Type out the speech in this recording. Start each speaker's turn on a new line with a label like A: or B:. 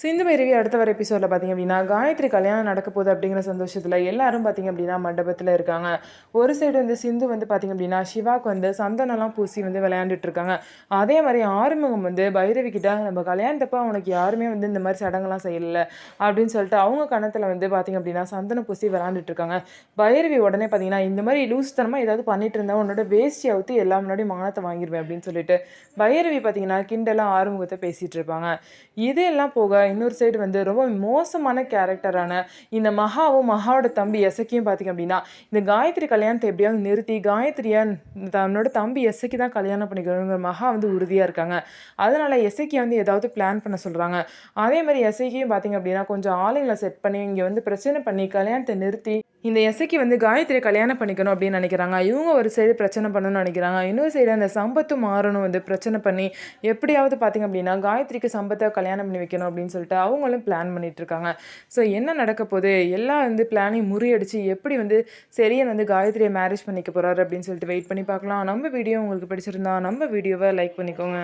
A: சிந்து பைரவி அடுத்த வர எபிசோடில் பார்த்திங்க அப்படின்னா காயத்ரி கல்யாணம் நடக்க போகுது அப்படிங்கிற சந்தோஷத்தில் எல்லாரும் பார்த்திங்க அப்படின்னா மண்டபத்தில் இருக்காங்க. ஒரு சைடு வந்து சிந்து வந்து பார்த்திங்க அப்படின்னா சிவாக்கு வந்து சந்தனம்லாம் பூசி வந்து விளையாண்டுட்டு இருக்காங்க. அதே மாதிரி ஆறுமுகம் வந்து பைரவி கிட்ட நம்ம கல்யாணத்தப்போ அவனுக்கு யாருமே வந்து இந்த மாதிரி சடங்கெல்லாம் செய்யலை அப்படின்னு சொல்லிட்டு அவங்க கணத்தில் வந்து பார்த்திங்க அப்படின்னா சந்தனம் பூசி விளையாண்டுட்டு இருக்காங்க. பைரவி உடனே பார்த்திங்கன்னா இந்த மாதிரி லூஸ்தனமாக ஏதாவது பண்ணிட்டு இருந்தால் உன்னோட வேஸ்டி அவுத்து எல்லா முன்னாடி மானத்தை வாங்கிடுவேன் அப்படின்னு சொல்லிட்டு பைரவி பார்த்திங்கன்னா கிண்டலாக ஆறுமுகத்தை பேசிகிட்டு இருப்பாங்க. இதெல்லாம் போக இன்னொரு சைடு வந்து ரொம்ப மோசமான கேரக்டரான இந்த மகாவும் மகாவோட தம்பி எசக்கியும் பார்த்திங்க அப்படின்னா இந்த காயத்ரி கல்யாணத்தை எப்படியாவது நிறுத்தி காயத்ரியை தன்னோட தம்பி எசக்கி தான் கல்யாணம் பண்ணிக்கணுங்கிற மகா வந்து உறுதியாக இருக்காங்க. அதனால் எசக்கியை வந்து ஏதாவது பிளான் பண்ண சொல்கிறாங்க. அதே மாதிரி எசக்கியும் பார்த்திங்க அப்படின்னா கொஞ்சம் ஆளுங்களை செட் பண்ணி இங்கே வந்து பிரச்சனை பண்ணி கல்யாணத்தை நிறுத்தி இந்த எசைக்கு வந்து காயத்ரியை கல்யாணம் பண்ணிக்கணும் அப்படின்னு நினைக்கிறாங்க. இவங்க ஒரு சைடு பிரச்சனை பண்ணணும்னு நினைக்கிறாங்க. இன்னொரு சைடு அந்த சம்பத்து மாறணும் வந்து பிரச்சனை பண்ணி எப்படியாவது பார்த்திங்க அப்படின்னா காயத்ரிக்கு சம்பத்தை கல்யாணம் பண்ணி வைக்கணும் அப்படின்னு சொல்லிட்டு அவங்களும் பிளான் பண்ணிட்டு இருக்காங்க. ஸோ என்ன நடக்க போகுது எல்லாம் வந்து பிளானையும் முறியடிச்சு எப்படி வந்து சரியா வந்து காயத்ரியை மேரேஜ் பண்ணிக்க போகிறாரு அப்படின்னு சொல்லிட்டு வெயிட் பண்ணி பார்க்கலாம். நம்ம வீடியோ உங்களுக்கு பிடிச்சிருந்தா நம்ம வீடியோவை லைக் பண்ணிக்கோங்க.